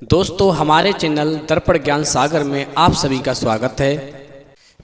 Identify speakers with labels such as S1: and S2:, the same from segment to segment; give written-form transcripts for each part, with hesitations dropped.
S1: दोस्तों हमारे चैनल दर्पण ज्ञान सागर में आप सभी का स्वागत है।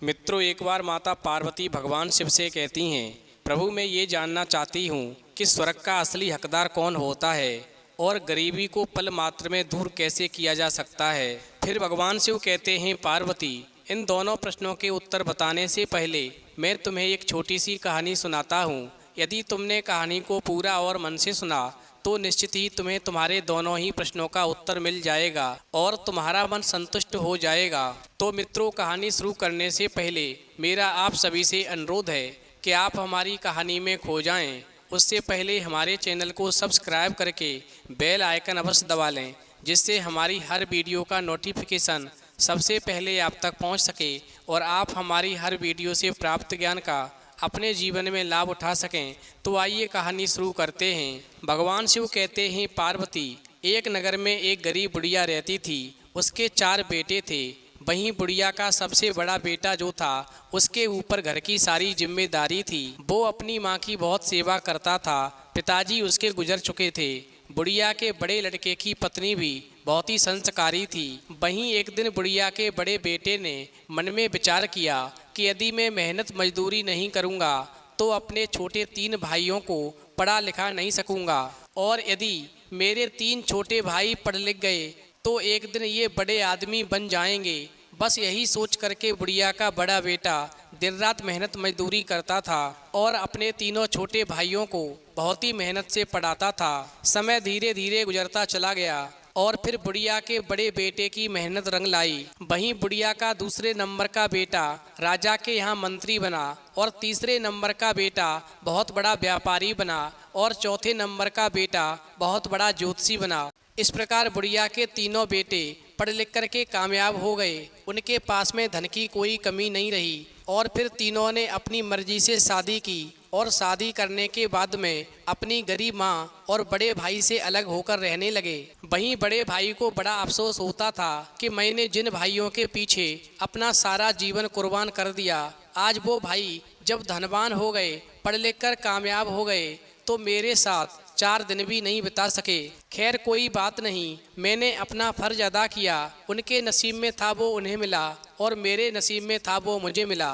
S2: मित्रों, एक बार माता पार्वती भगवान शिव से कहती हैं, प्रभु मैं ये जानना चाहती हूँ कि स्वर्ग का असली हकदार कौन होता है और गरीबी को पल मात्र में दूर कैसे किया जा सकता है। फिर भगवान शिव कहते हैं, पार्वती इन दोनों प्रश्नों के उत्तर बताने से पहले मैं तुम्हें एक छोटी सी कहानी सुनाता हूँ। यदि तुमने कहानी को पूरा और मन से सुना तो निश्चित ही तुम्हें तुम्हारे दोनों ही प्रश्नों का उत्तर मिल जाएगा और तुम्हारा मन संतुष्ट हो जाएगा। तो मित्रों, कहानी शुरू करने से पहले मेरा आप सभी से अनुरोध है कि आप हमारी कहानी में खो जाएं। उससे पहले हमारे चैनल को सब्सक्राइब करके बेल आइकन अवश्य दबा लें, जिससे हमारी हर वीडियो का नोटिफिकेशन सबसे पहले आप तक पहुंच सके और आप हमारी हर वीडियो से प्राप्त ज्ञान का अपने जीवन में लाभ उठा सकें। तो आइए कहानी शुरू करते हैं। भगवान शिव कहते हैं, पार्वती एक नगर में एक गरीब बुढ़िया रहती थी। उसके 4 बेटे थे। वहीं बुढ़िया का सबसे बड़ा बेटा जो था, उसके ऊपर घर की सारी जिम्मेदारी थी। वो अपनी माँ की बहुत सेवा करता था। पिताजी उसके गुजर चुके थे। बुढ़िया के बड़े लड़के की पत्नी भी बहुत ही संस्कारी थी। वहीं एक दिन बुढ़िया के बड़े बेटे ने मन में विचार किया कि यदि मैं मेहनत मजदूरी नहीं करूँगा तो अपने छोटे 3 भाइयों को पढ़ा लिखा नहीं सकूँगा, और यदि मेरे 3 छोटे भाई पढ़ लिख गए तो एक दिन ये बड़े आदमी बन जाएंगे। बस यही सोच करके बुढ़िया का बड़ा बेटा दिन रात मेहनत मजदूरी करता था और अपने तीनों छोटे भाइयों को बहुत ही मेहनत से पढ़ाता था। समय धीरे धीरे गुजरता चला गया और फिर बुढ़िया के बड़े बेटे की मेहनत रंग लाई। वहीं बुढ़िया का दूसरे नंबर का बेटा राजा के यहाँ मंत्री बना, और तीसरे नंबर का बेटा बहुत बड़ा व्यापारी बना, और चौथे नंबर का बेटा बहुत बड़ा ज्योतिषी बना। इस प्रकार बुढ़िया के तीनों बेटे पढ़ लिख करके कामयाब हो गए। उनके पास में धन की कोई कमी नहीं रही, और फिर तीनों ने अपनी मर्जी से शादी की, और शादी करने के बाद में अपनी गरीब माँ और बड़े भाई से अलग होकर रहने लगे। वहीं बड़े भाई को बड़ा अफसोस होता था कि मैंने जिन भाइयों के पीछे अपना सारा जीवन कुर्बान कर दिया, आज वो भाई जब धनवान हो गए, पढ़ लिख कर कामयाब हो गए, तो मेरे साथ 4 दिन भी नहीं बिता सके। खैर कोई बात नहीं, मैंने अपना फर्ज अदा किया। उनके नसीब में था वो उन्हें मिला, और मेरे नसीब में था वो मुझे मिला।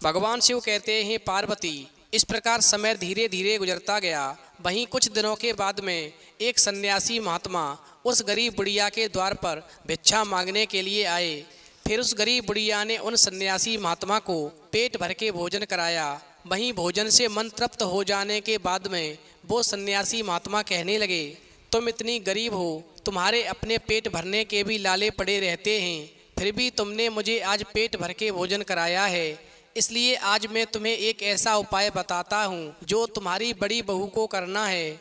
S2: भगवान शिव कहते हैं, पार्वती इस प्रकार समय धीरे धीरे गुजरता गया। वहीं कुछ दिनों के बाद में एक सन्यासी महात्मा उस गरीब बुढ़िया के द्वार पर भिक्षा मांगने के लिए आए। फिर उस गरीब बुढ़िया ने उन सन्यासी महात्मा को पेट भर के भोजन कराया। वहीं भोजन से मन तृप्त हो जाने के बाद में वो सन्यासी महात्मा कहने लगे, तुम इतनी गरीब हो, तुम्हारे अपने पेट भरने के भी लाले पड़े रहते हैं, फिर भी तुमने मुझे आज पेट भर के भोजन कराया है। इसलिए आज मैं तुम्हें एक ऐसा उपाय बताता हूँ जो तुम्हारी बड़ी बहू को करना है।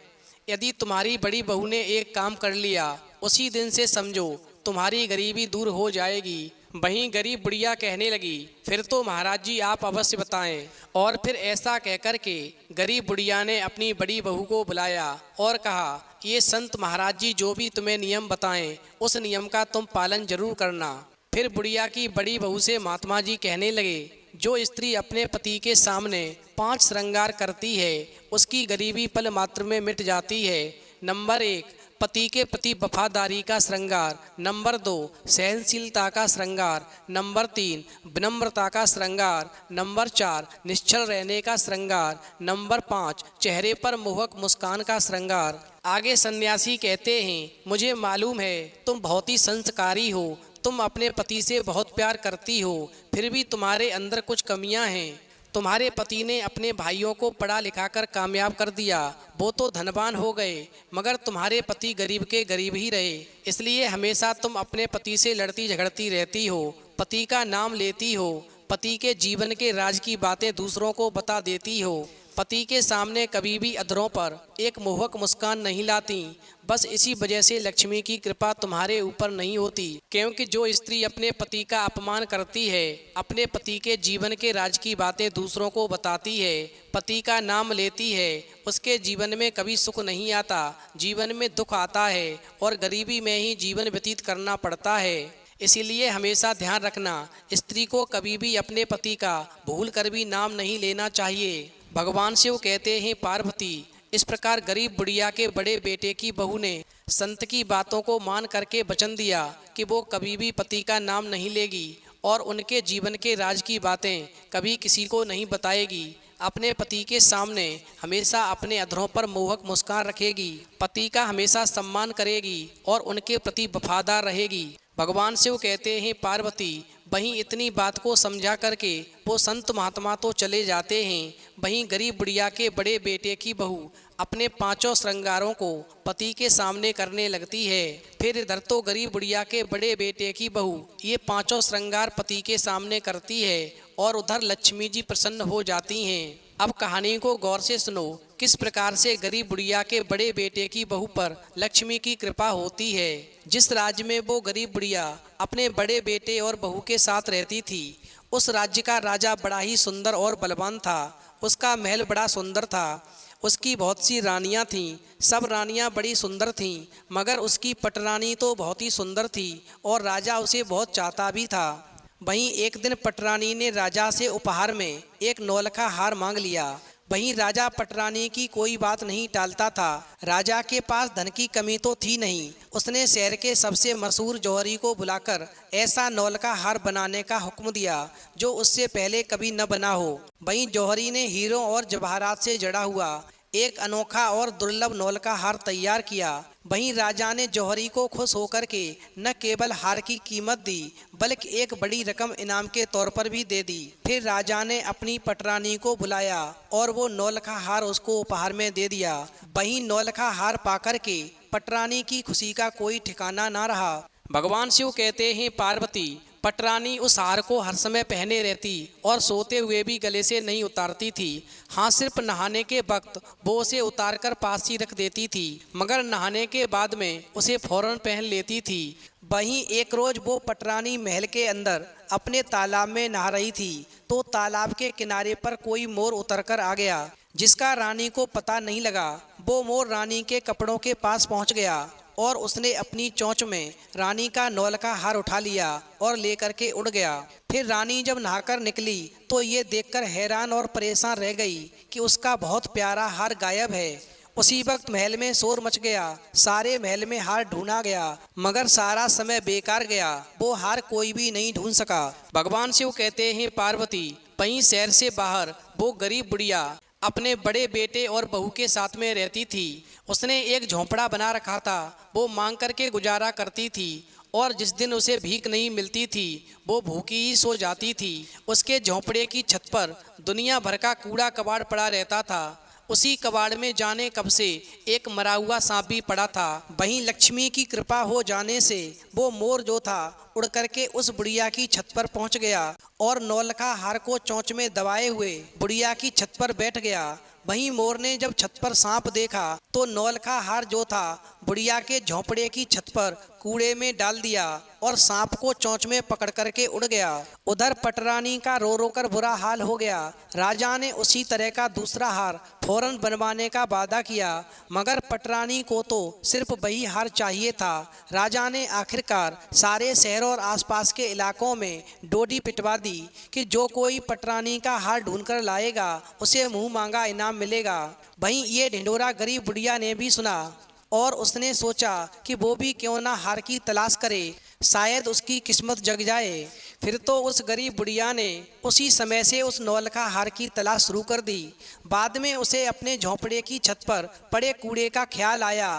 S2: यदि तुम्हारी बड़ी बहू ने एक काम कर लिया, उसी दिन से समझो तुम्हारी गरीबी दूर हो जाएगी। वहीं गरीब बुढ़िया कहने लगी, फिर तो महाराज जी आप अवश्य बताएं। और फिर ऐसा कहकर के गरीब बुढ़िया ने अपनी बड़ी बहू को बुलाया और कहा, ये संत महाराज जी जो भी तुम्हें नियम बताएं, उस नियम का तुम पालन जरूर करना। फिर बुढ़िया की बड़ी बहू से महात्मा जी कहने लगे, जो स्त्री अपने पति के सामने 5 श्रृंगार करती है, उसकी गरीबी पल मात्र में मिट जाती है। नंबर 1, पति के प्रति वफादारी का श्रृंगार। नंबर 2, सहनशीलता का श्रृंगार। नंबर 3, विनम्रता का श्रृंगार। नंबर 4, निश्चल रहने का श्रृंगार। नंबर 5, चेहरे पर मोहक मुस्कान का श्रृंगार। आगे सन्यासी कहते हैं, मुझे मालूम है तुम बहुत ही संस्कारी हो, तुम अपने पति से बहुत प्यार करती हो, फिर भी तुम्हारे अंदर कुछ कमियां हैं। तुम्हारे पति ने अपने भाइयों को पढ़ा लिखा कर कामयाब कर दिया, वो तो धनवान हो गए, मगर तुम्हारे पति गरीब के गरीब ही रहे। इसलिए हमेशा तुम अपने पति से लड़ती झगड़ती रहती हो, पति का नाम लेती हो, पति के जीवन के राज की बातें दूसरों को बता देती हो, पति के सामने कभी भी अधरों पर एक मोहक मुस्कान नहीं लाती। बस इसी वजह से लक्ष्मी की कृपा तुम्हारे ऊपर नहीं होती, क्योंकि जो स्त्री अपने पति का अपमान करती है, अपने पति के जीवन के राज की बातें दूसरों को बताती है, पति का नाम लेती है, उसके जीवन में कभी सुख नहीं आता, जीवन में दुख आता है और गरीबी में ही जीवन व्यतीत करना पड़ता है। इसीलिए हमेशा ध्यान रखना, स्त्री को कभी भी अपने पति का भूल कर भी नाम नहीं लेना चाहिए। भगवान शिव कहते हैं, पार्वती इस प्रकार गरीब बुढ़िया के बड़े बेटे की बहू ने संत की बातों को मान करके वचन दिया कि वो कभी भी पति का नाम नहीं लेगी और उनके जीवन के राज की बातें कभी किसी को नहीं बताएगी। अपने पति के सामने हमेशा अपने अधरों पर मोहक मुस्कान रखेगी, पति का हमेशा सम्मान करेगी और उनके प्रति वफादार रहेगी। भगवान शिव कहते हैं पार्वती, वहीं इतनी बात को समझा करके वो संत महात्मा तो चले जाते हैं, वहीं गरीब बुढ़िया के बड़े बेटे की बहू अपने पांचों श्रृंगारों को पति के सामने करने लगती है। फिर इधर तो गरीब बुढ़िया के बड़े बेटे की बहू ये पांचों श्रृंगार पति के सामने करती है और उधर लक्ष्मी जी प्रसन्न हो जाती हैं। अब कहानी को गौर से सुनो, किस प्रकार से गरीब बुढ़िया के बड़े बेटे की बहू पर लक्ष्मी की कृपा होती है। जिस राज्य में वो गरीब बुढ़िया अपने बड़े बेटे और बहू के साथ रहती थी, उस राज्य का राजा बड़ा ही सुंदर और बलवान था। उसका महल बड़ा सुंदर था, उसकी बहुत सी रानियां थीं, सब रानियां बड़ी सुंदर थीं, मगर उसकी पटरानी तो बहुत ही सुंदर थी और राजा उसे बहुत चाहता भी था। वहीं एक दिन पटरानी ने राजा से उपहार में एक नौलखा हार मांग लिया। वहीं राजा पटरानी की कोई बात नहीं टालता था। राजा के पास धन की कमी तो थी नहीं, उसने शहर के सबसे मशहूर जौहरी को बुलाकर ऐसा नौलखा हार बनाने का हुक्म दिया जो उससे पहले कभी न बना हो। वहीं जौहरी ने हीरों और जवाहरात से जड़ा हुआ एक अनोखा और दुर्लभ नौलखा हार तैयार किया। वहीं राजा ने जौहरी को खुश होकर के न केवल हार की कीमत दी बल्कि एक बड़ी रकम इनाम के तौर पर भी दे दी। फिर राजा ने अपनी पटरानी को बुलाया और वो नौलखा हार उसको उपहार में दे दिया। वहीं नौलखा हार पाकर के पटरानी की खुशी का कोई ठिकाना ना रहा। भगवान शिव कहते हैं पार्वती, पटरानी उस हार को हर समय पहने रहती और सोते हुए भी गले से नहीं उतारती थी। हाँ, सिर्फ नहाने के वक्त वो उसे उतार कर पास ही रख देती थी, मगर नहाने के बाद में उसे फौरन पहन लेती थी। वहीं एक रोज वो पटरानी महल के अंदर अपने तालाब में नहा रही थी तो तालाब के किनारे पर कोई मोर उतरकर आ गया, जिसका रानी को पता नहीं लगा। वो मोर रानी के कपड़ों के पास पहुंच गया और उसने अपनी चोंच में रानी का नौलखा हार उठा लिया और लेकर के उड़ गया। फिर रानी जब नहाकर निकली तो ये देखकर हैरान और परेशान रह गई कि उसका बहुत प्यारा हार गायब है। उसी वक्त महल में शोर मच गया, सारे महल में हार ढूंढा गया, मगर सारा समय बेकार गया, वो हार कोई भी नहीं ढूंढ सका। भगवान शिव कहते हैं पार्वती, वहीं शहर से बाहर वो गरीब बुढ़िया अपने बड़े बेटे और बहू के साथ में रहती थी। उसने एक झोंपड़ा बना रखा था, वो मांग करके गुजारा करती थी और जिस दिन उसे भीख नहीं मिलती थी वो भूखी ही सो जाती थी। उसके झोंपड़े की छत पर दुनिया भर का कूड़ा कबाड़ पड़ा रहता था। उसी कबाड़ में जाने कब से एक मरा हुआ सांप भी पड़ा था। वहीं लक्ष्मी की कृपा हो जाने से वो मोर जो था उड़ करके उस बुढ़िया की छत पर पहुंच गया और नौलखा हार को चोंच में दबाए हुए बुढ़िया की छत पर बैठ गया। वहीं मोर ने जब छत पर सांप देखा तो नौलखा हार जो था बुढ़िया के झोंपड़े की छत पर कूड़े में डाल दिया और सांप को चोंच में पकड़ करके उड़ गया। उधर पटरानी का रो रो कर बुरा हाल हो गया। राजा ने उसी तरह का दूसरा हार फौरन बनवाने का वादा किया, मगर पटरानी को तो सिर्फ वही हार चाहिए था। राजा ने आखिरकार सारे शहर और आसपास के इलाकों में डोडी पिटवा दी कि जो कोई पटरानी का हार ढूंढ कर लाएगा उसे मुंह मांगा इनाम मिलेगा। वहीं ये ढिंढोरा गरीब बुढ़िया ने भी सुना और उसने सोचा कि वो भी क्यों ना हार की तलाश करे, शायद उसकी किस्मत जग जाए। फिर तो उस गरीब बुढ़िया ने उसी समय से उस नौलखा हार की तलाश शुरू कर दी। बाद में उसे अपने झोंपड़े की छत पर पड़े कूड़े का ख्याल आया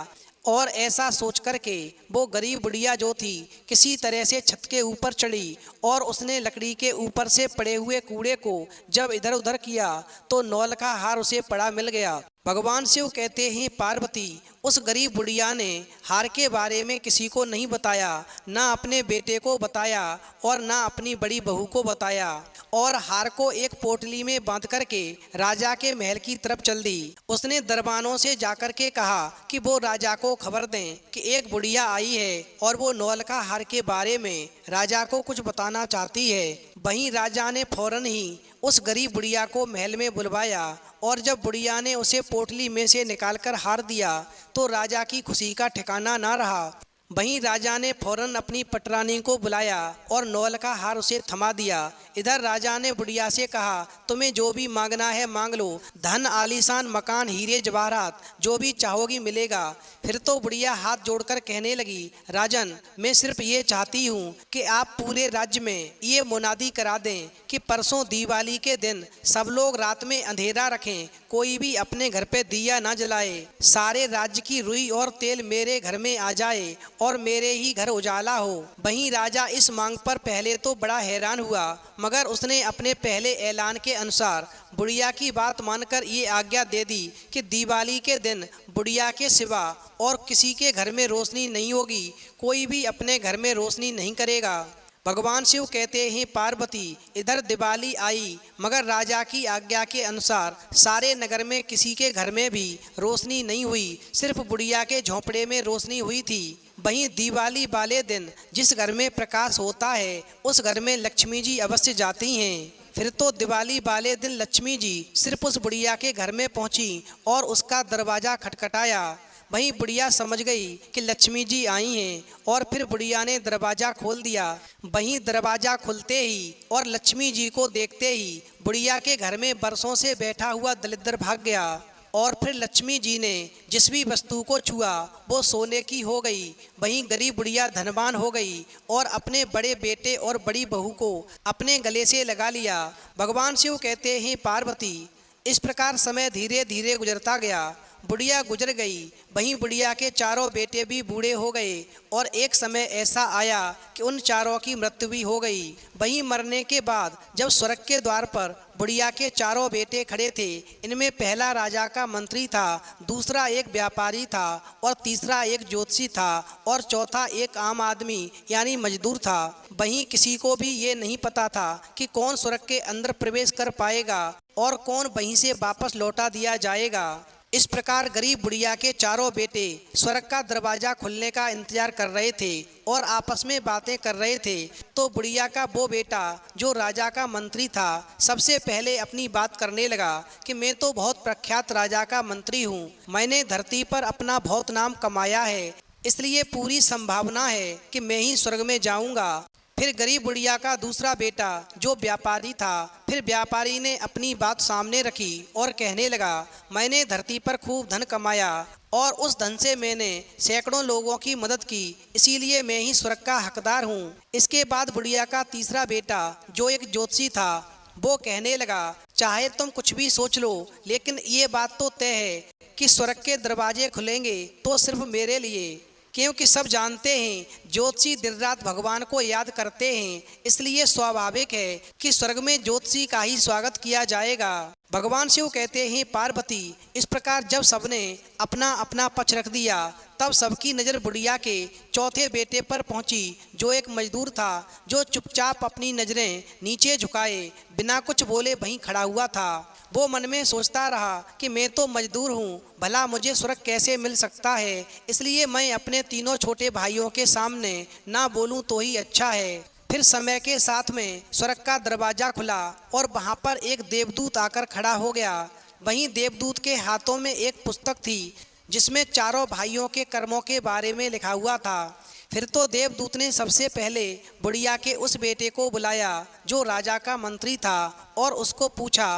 S2: और ऐसा सोच करके वो गरीब बुढ़िया जो थी किसी तरह से छत के ऊपर चढ़ी और उसने लकड़ी के ऊपर से पड़े हुए कूड़े को जब इधर उधर किया तो नौलखा हार उसे पड़ा मिल गया। भगवान शिव कहते हैं पार्वती, उस गरीब बुढ़िया ने हार के बारे में किसी को नहीं बताया, ना अपने बेटे को बताया और ना अपनी बड़ी बहू को बताया, और हार को एक पोटली में बांध करके राजा के महल की तरफ चल दी। उसने दरबानों से जाकर के कहा कि वो राजा को खबर दें कि एक बुढ़िया आई है और वो नौलखा हार के बारे में राजा को कुछ बताना चाहती है। वहीं राजा ने फौरन ही उस गरीब बुढ़िया को महल में बुलवाया और जब बुढ़िया ने उसे पोटली में से निकालकर हार दिया तो राजा की खुशी का ठिकाना ना रहा।
S3: वहीं राजा ने फौरन अपनी पटरानी को बुलाया और नौल का हार उसे थमा दिया। इधर राजा ने बुढ़िया से कहा, तुम्हें जो भी मांगना है मांग लो, धन, आलीशान मकान, हीरे जवाहरात, जो भी चाहोगी मिलेगा। फिर तो बुढ़िया हाथ जोड़कर कहने लगी, राजन, मैं सिर्फ ये चाहती हूँ कि आप पूरे राज्य में ये मुनादी करा दें कि परसों दिवाली के दिन सब लोग रात में अंधेरा रखें, कोई भी अपने घर पे दिया ना जलाए, सारे राज्य की रुई और तेल मेरे घर में आ जाए और मेरे ही घर उजाला हो। वहीं राजा इस मांग पर पहले तो बड़ा हैरान हुआ, मगर उसने अपने पहले ऐलान के अनुसार बुढ़िया की बात मानकर ये आज्ञा दे दी कि दिवाली के दिन बुढ़िया के सिवा और किसी के घर में रोशनी नहीं होगी, कोई भी अपने घर में रोशनी नहीं करेगा। भगवान शिव कहते हैं, पार्वती, इधर दिवाली आई मगर राजा की आज्ञा के अनुसार सारे नगर में किसी के घर में भी रोशनी नहीं हुई, सिर्फ बुढ़िया के झोंपड़े में रोशनी हुई थी। वहीं दिवाली वाले दिन जिस घर में प्रकाश होता है उस घर में लक्ष्मी जी अवश्य जाती हैं। फिर तो दिवाली वाले दिन लक्ष्मी जी सिर्फ उस बुढ़िया के घर में पहुंची और उसका दरवाज़ा खटखटाया। वहीं बुढ़िया समझ गई कि लक्ष्मी जी आई हैं और फिर बुढ़िया ने दरवाज़ा खोल दिया। वहीं दरवाज़ा खुलते ही और लक्ष्मी जी को देखते ही बुढ़िया के घर में बरसों से बैठा हुआ दलिद्र भाग गया और फिर लक्ष्मी जी ने जिस भी वस्तु को छुआ वो सोने की हो गई। वहीं गरीब बुढ़िया धनवान हो गई और अपने बड़े बेटे और बड़ी बहू को अपने गले से लगा लिया। भगवान शिव कहते हैं, पार्वती, इस प्रकार समय धीरे धीरे गुजरता गया। बुढ़िया गुजर गई, वहीं बुढ़िया के चारों बेटे भी बूढ़े हो गए और एक समय ऐसा आया कि उन चारों की मृत्यु भी हो गई। वहीं मरने के बाद जब स्वर्ग के द्वार पर बुढ़िया के चारों बेटे खड़े थे, इनमें पहला राजा का मंत्री था, दूसरा एक व्यापारी था और तीसरा एक ज्योतिषी था और चौथा एक आम आदमी यानी मजदूर था। वहीं किसी को भी ये नहीं पता था कि कौन स्वर्ग के अंदर प्रवेश कर पाएगा और कौन वहीं से वापस लौटा दिया जाएगा। इस प्रकार गरीब बुढ़िया के चारों बेटे स्वर्ग का दरवाज़ा खुलने का इंतजार कर रहे थे और आपस में बातें कर रहे थे। तो बुढ़िया का वो बेटा जो राजा का मंत्री था सबसे पहले अपनी बात करने लगा कि मैं तो बहुत प्रख्यात राजा का मंत्री हूँ, मैंने धरती पर अपना बहुत नाम कमाया है, इसलिए पूरी संभावना है कि मैं ही स्वर्ग में जाऊँगा। फिर गरीब बुढ़िया का दूसरा बेटा जो व्यापारी था, फिर व्यापारी ने अपनी बात सामने रखी और कहने लगा, मैंने धरती पर खूब धन कमाया और उस धन से मैंने सैकड़ों लोगों की मदद की, इसीलिए मैं ही स्वर्ग का हकदार हूँ। इसके बाद बुढ़िया का तीसरा बेटा जो एक ज्योतिषी था वो कहने लगा, चाहे तुम कुछ भी सोच लो, लेकिन ये बात तो तय है कि स्वर्ग के दरवाजे खुलेंगे तो सिर्फ मेरे लिए, क्योंकि सब जानते हैं ज्योतिषी दिन रात भगवान को याद करते हैं, इसलिए स्वाभाविक है कि स्वर्ग में ज्योतिषी का ही स्वागत किया जाएगा। भगवान शिव कहते हैं, पार्वती, इस प्रकार जब सबने अपना अपना पक्ष रख दिया तब सबकी नज़र बुढ़िया के चौथे बेटे पर पहुंची जो एक मजदूर था, जो चुपचाप अपनी नज़रें नीचे झुकाए बिना कुछ बोले वहीं खड़ा हुआ था। वो मन में सोचता रहा कि मैं तो मजदूर हूँ, भला मुझे स्वर्ग कैसे मिल सकता है, इसलिए मैं अपने तीनों छोटे भाइयों के सामने ना बोलूँ तो ही अच्छा है। फिर समय के साथ में स्वर्ग का दरवाज़ा खुला और वहाँ पर एक देवदूत आकर खड़ा हो गया। वहीं देवदूत के हाथों में एक पुस्तक थी जिसमें चारों भाइयों के कर्मों के बारे में लिखा हुआ था। फिर तो देवदूत ने सबसे पहले बुढ़िया के उस बेटे को बुलाया जो राजा का मंत्री था और उसको पूछा,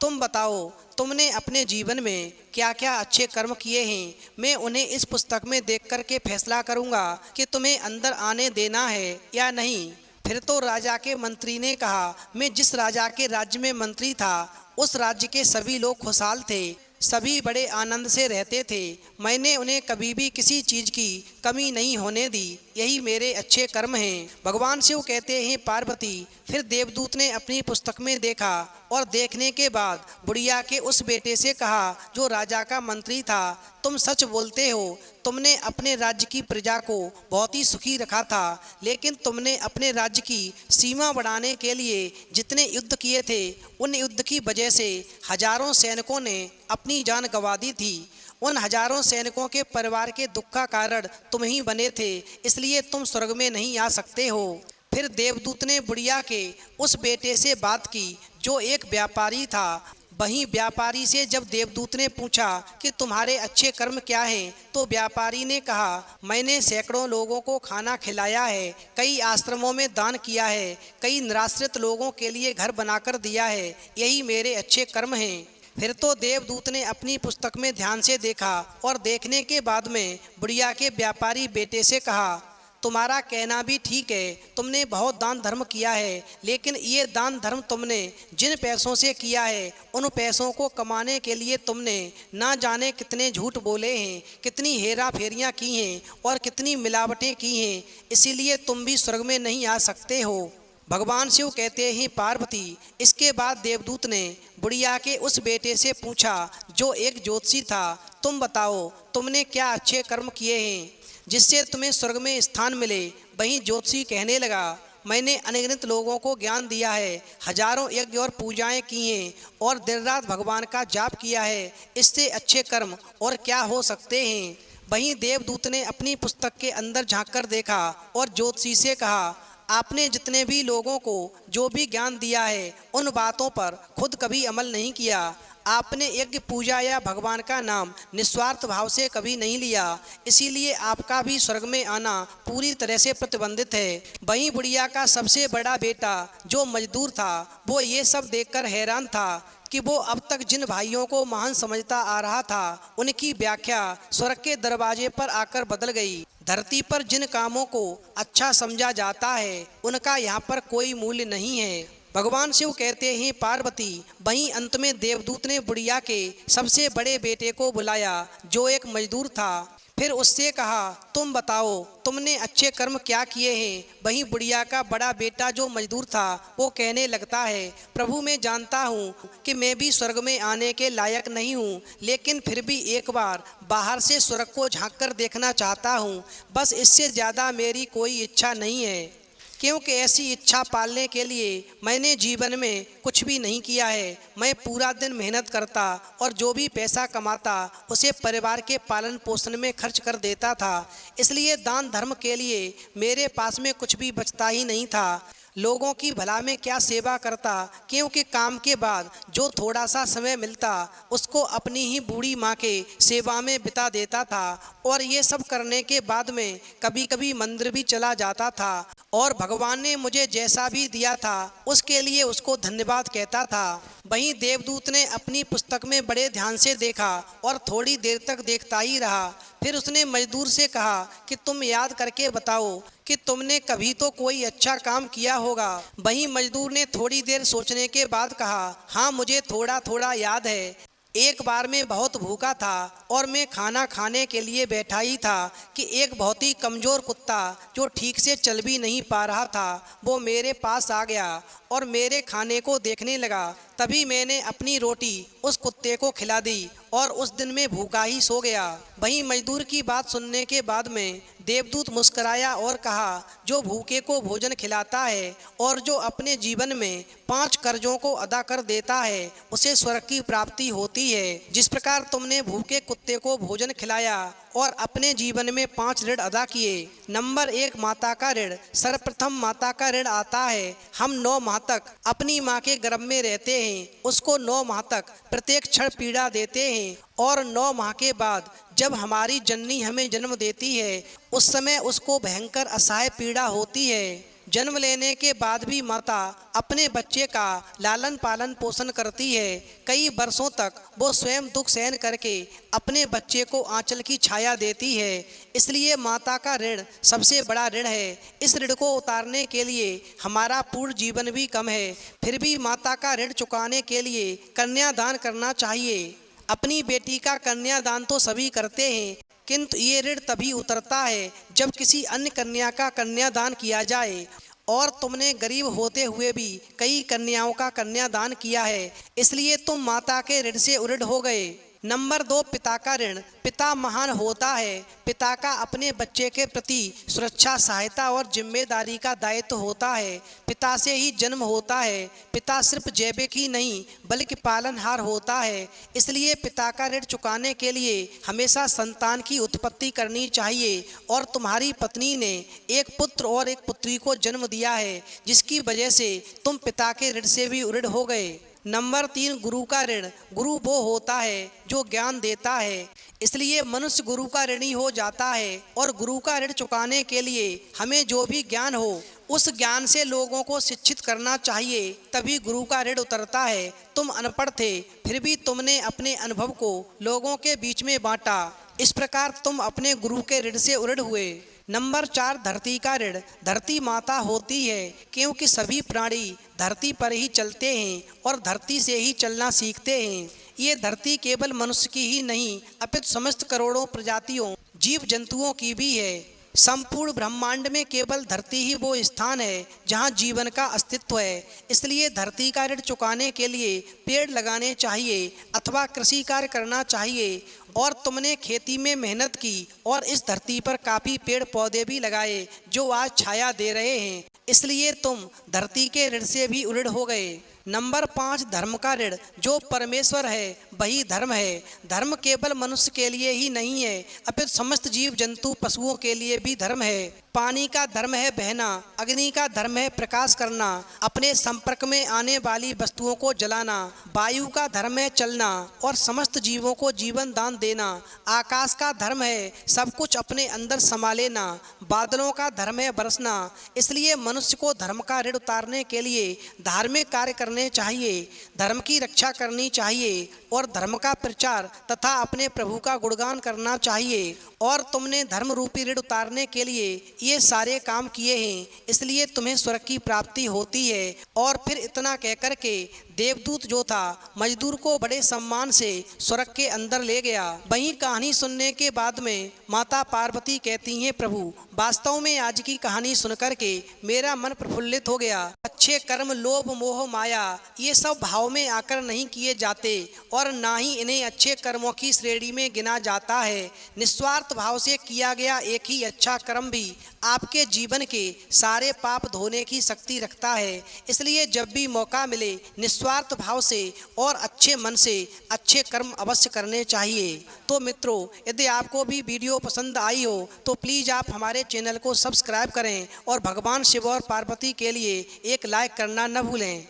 S3: तुम बताओ, तुमने अपने जीवन में क्या क्या अच्छे कर्म किए हैं, मैं उन्हें इस पुस्तक में देख कर के फैसला करूँगा कि तुम्हें अंदर आने देना है या नहीं। फिर तो राजा के मंत्री ने कहा, मैं जिस राजा के राज्य में मंत्री था उस राज्य के सभी लोग खुशहाल थे, सभी बड़े आनंद से रहते थे, मैंने उन्हें कभी भी किसी चीज़ की कमी नहीं होने दी, यही मेरे अच्छे कर्म हैं। भगवान शिव कहते हैं, पार्वती, फिर देवदूत ने अपनी पुस्तक में देखा और देखने के बाद बुढ़िया के उस बेटे से कहा जो राजा का मंत्री था, तुम सच बोलते हो, तुमने अपने राज्य की प्रजा को बहुत ही सुखी रखा था, लेकिन तुमने अपने राज्य की सीमा बढ़ाने के लिए जितने युद्ध किए थे उन युद्ध की वजह से हजारों सैनिकों ने अपनी जान गंवा दी थी। उन हजारों सैनिकों के परिवार के दुख का कारण तुम ही बने थे, इसलिए तुम स्वर्ग में नहीं आ सकते हो। फिर देवदूत ने बुढ़िया के उस बेटे से बात की जो एक व्यापारी था। वहीं व्यापारी से जब देवदूत ने पूछा कि तुम्हारे अच्छे कर्म क्या हैं, तो व्यापारी ने कहा, मैंने सैकड़ों लोगों को खाना खिलाया है, कई आश्रमों में दान किया है, कई निराश्रित लोगों के लिए घर बनाकर दिया है, यही मेरे अच्छे कर्म हैं। फिर तो देवदूत ने अपनी पुस्तक में ध्यान से देखा और देखने के बाद में बुढ़िया के व्यापारी बेटे से कहा, तुम्हारा कहना भी ठीक है, तुमने बहुत दान धर्म किया है, लेकिन ये दान धर्म तुमने जिन पैसों से किया है, उन पैसों को कमाने के लिए तुमने ना जाने कितने झूठ बोले हैं, कितनी हेरा फेरियाँ की हैं और कितनी मिलावटें की हैं, इसीलिए तुम भी स्वर्ग में नहीं आ सकते हो। भगवान शिव कहते हैं, पार्वती। इसके बाद देवदूत ने बुढ़िया के उस बेटे से पूछा जो एक ज्योतिषी था, तुम बताओ तुमने क्या अच्छे कर्म किए हैं जिससे तुम्हें स्वर्ग में स्थान मिले। वहीं ज्योतिषी कहने लगा, मैंने अनगिनत लोगों को ज्ञान दिया है, हजारों यज्ञ और पूजाएं की हैं और दिन रात भगवान का जाप किया है, इससे अच्छे कर्म और क्या हो सकते हैं। वहीं देवदूत ने अपनी पुस्तक के अंदर झांककर देखा और ज्योतिषी से कहा, आपने जितने भी लोगों को जो भी ज्ञान दिया है, उन बातों पर खुद कभी अमल नहीं किया। आपने यज्ञ पूजा या भगवान का नाम निस्वार्थ भाव से कभी नहीं लिया, इसीलिए आपका भी स्वर्ग में आना पूरी तरह से प्रतिबंधित है। वहीं बुढ़िया का सबसे बड़ा बेटा जो मजदूर था, वो ये सब देखकर हैरान था कि वो अब तक जिन भाइयों को महान समझता आ रहा था, उनकी व्याख्या स्वर्ग के दरवाजे पर आकर बदल गई। धरती पर जिन कामों को अच्छा समझा जाता है, उनका यहाँ पर कोई मूल्य नहीं है। भगवान शिव कहते हैं, पार्वती। वहीं अंत में देवदूत ने बुढ़िया के सबसे बड़े बेटे को बुलाया जो एक मजदूर था। फिर उससे कहा, तुम बताओ तुमने अच्छे कर्म क्या किए हैं। वहीं बुढ़िया का बड़ा बेटा जो मजदूर था, वो कहने लगता है, प्रभु मैं जानता हूँ कि मैं भी स्वर्ग में आने के लायक नहीं हूँ, लेकिन फिर भी एक बार बाहर से स्वर्ग को झांक कर देखना चाहता हूँ, बस इससे ज़्यादा मेरी कोई इच्छा नहीं है। क्योंकि ऐसी इच्छा पालने के लिए मैंने जीवन में कुछ भी नहीं किया है। मैं पूरा दिन मेहनत करता और जो भी पैसा कमाता उसे परिवार के पालन पोषण में खर्च कर देता था, इसलिए दान धर्म के लिए मेरे पास में कुछ भी बचता ही नहीं था। लोगों की भला में क्या सेवा करता, क्योंकि काम के बाद जो थोड़ा सा समय मिलता उसको अपनी ही बूढ़ी माँ के सेवा में बिता देता था, और ये सब करने के बाद में कभी कभी मंदिर भी चला जाता था और भगवान ने मुझे जैसा भी दिया था उसके लिए उसको धन्यवाद कहता था। वहीं देवदूत ने अपनी पुस्तक में बड़े ध्यान से देखा और थोड़ी देर तक देखता ही रहा। फिर उसने मजदूर से कहा कि तुम याद करके बताओ कि तुमने कभी तो कोई अच्छा काम किया होगा। वहीं मजदूर ने थोड़ी देर सोचने के बाद कहा, हाँ मुझे थोड़ा थोड़ा याद है। एक बार मैं बहुत भूखा था और मैं खाना खाने के लिए बैठा ही था कि एक बहुत ही कमज़ोर कुत्ता जो ठीक से चल भी नहीं पा रहा था, वो मेरे पास आ गया और मेरे खाने को देखने लगा। तभी मैंने अपनी रोटी उस कुत्ते को खिला दी और उस दिन में भूखा ही सो गया। वहीं मजदूर की बात सुनने के बाद में देवदूत मुस्कराया और कहा, जो भूखे को भोजन खिलाता है और जो अपने जीवन में 5 कर्जों को अदा कर देता है, उसे स्वर्ग की प्राप्ति होती है। जिस प्रकार तुमने भूखे कुत्ते को भोजन खिलाया और अपने जीवन में 5 ऋण अदा किए। नंबर 1, माता का ऋण। सर्वप्रथम माता का ऋण आता है। हम 9 माह तक अपनी माँ के गर्भ में रहते हैं, उसको 9 माह तक प्रत्येक क्षण पीड़ा देते हैं और 9 माह के बाद जब हमारी जननी हमें जन्म देती है, उस समय उसको भयंकर असहाय पीड़ा होती है। जन्म लेने के बाद भी माता अपने बच्चे का लालन पालन पोषण करती है। कई वर्षों तक वो स्वयं दुख सहन करके अपने बच्चे को आंचल की छाया देती है। इसलिए माता का ऋण सबसे बड़ा ऋण है। इस ऋण को उतारने के लिए हमारा पूर्ण जीवन भी कम है, फिर भी माता का ऋण चुकाने के लिए कन्यादान करना चाहिए। अपनी बेटी का कन्यादान तो सभी करते हैं, किंतु ये ऋण तभी उतरता है जब किसी अन्य कन्या का कन्यादान किया जाए, और तुमने गरीब होते हुए भी कई कन्याओं का कन्यादान किया है, इसलिए तुम माता के ऋण से उऋण हो गए। नंबर 2, पिता का ऋण। पिता महान होता है। पिता का अपने बच्चे के प्रति सुरक्षा, सहायता और जिम्मेदारी का दायित्व होता है। पिता से ही जन्म होता है। पिता सिर्फ जैविक ही नहीं बल्कि पालनहार होता है। इसलिए पिता का ऋण चुकाने के लिए हमेशा संतान की उत्पत्ति करनी चाहिए, और तुम्हारी पत्नी ने एक पुत्र और एक पुत्री को जन्म दिया है, जिसकी वजह से तुम पिता के ऋण से भी उऋण हो गए। नंबर 3, गुरु का ऋण। गुरु वो होता है जो ज्ञान देता है, इसलिए मनुष्य गुरु का ऋणी हो जाता है और गुरु का ऋण चुकाने के लिए हमें जो भी ज्ञान हो उस ज्ञान से लोगों को शिक्षित करना चाहिए, तभी गुरु का ऋण उतरता है। तुम अनपढ़ थे, फिर भी तुमने अपने अनुभव को लोगों के बीच में बांटा, इस प्रकार तुम अपने गुरु के ऋण से उऋण हुए। नंबर 4, धरती का ऋण। धरती माता होती है क्योंकि सभी प्राणी धरती पर ही चलते हैं और धरती से ही चलना सीखते हैं। ये धरती केवल मनुष्य की ही नहीं अपितु समस्त करोड़ों प्रजातियों जीव जंतुओं की भी है। संपूर्ण ब्रह्मांड में केवल धरती ही वो स्थान है जहाँ जीवन का अस्तित्व है। इसलिए धरती का ऋण चुकाने के लिए पेड़ लगाने चाहिए अथवा कृषि कार्य करना चाहिए। और तुमने खेती में मेहनत की और इस धरती पर काफ़ी पेड़ पौधे भी लगाए जो आज छाया दे रहे हैं, इसलिए तुम धरती के ऋण से भी उऋण हो गए। नंबर 5, धर्म का ऋण। जो परमेश्वर है वही धर्म है। धर्म केवल मनुष्य के लिए ही नहीं है अपितु समस्त जीव जंतु पशुओं के लिए भी धर्म है। पानी का धर्म है बहना, अग्नि का धर्म है प्रकाश करना, अपने संपर्क में आने वाली वस्तुओं को जलाना, वायु का धर्म है चलना और समस्त जीवों को जीवन दान देना, आकाश का धर्म है सब कुछ अपने अंदर समा लेना, बादलों का धर्म है बरसना। इसलिए मनुष्य को धर्म का ऋण उतारने के लिए धार्मिक कार्य करने चाहिए, धर्म की रक्षा करनी चाहिए और धर्म का प्रचार तथा अपने प्रभु का गुणगान करना चाहिए। और तुमने धर्म रूपी ऋण उतारने के लिए ये सारे काम किए हैं, इसलिए तुम्हें स्वर्ग की प्राप्ति होती है। और फिर इतना कहकर के देवदूत जो था मजदूर को बड़े सम्मान से स्वर्ग के अंदर ले गया। वहीं कहानी सुनने के बाद में माता पार्वती कहती हैं, प्रभु वास्तव में आज की कहानी सुनकर के मेरा मन प्रफुल्लित हो गया। अच्छे कर्म, लोभ, मोह, माया ये सब भाव में आकर नहीं किए जाते और ना ही इन्हें अच्छे कर्मों की श्रेणी में गिना जाता है। निस्वार्थ भाव से किया गया एक ही अच्छा कर्म भी आपके जीवन के सारे पाप धोने की शक्ति रखता है। इसलिए जब भी मौका मिले निस्वार्थ भाव से और अच्छे मन से अच्छे कर्म अवश्य करने चाहिए। तो मित्रों, यदि आपको भी वीडियो पसंद आई हो तो प्लीज़ आप हमारे चैनल को सब्सक्राइब करें और भगवान शिव और पार्वती के लिए एक लाइक करना न भूलें।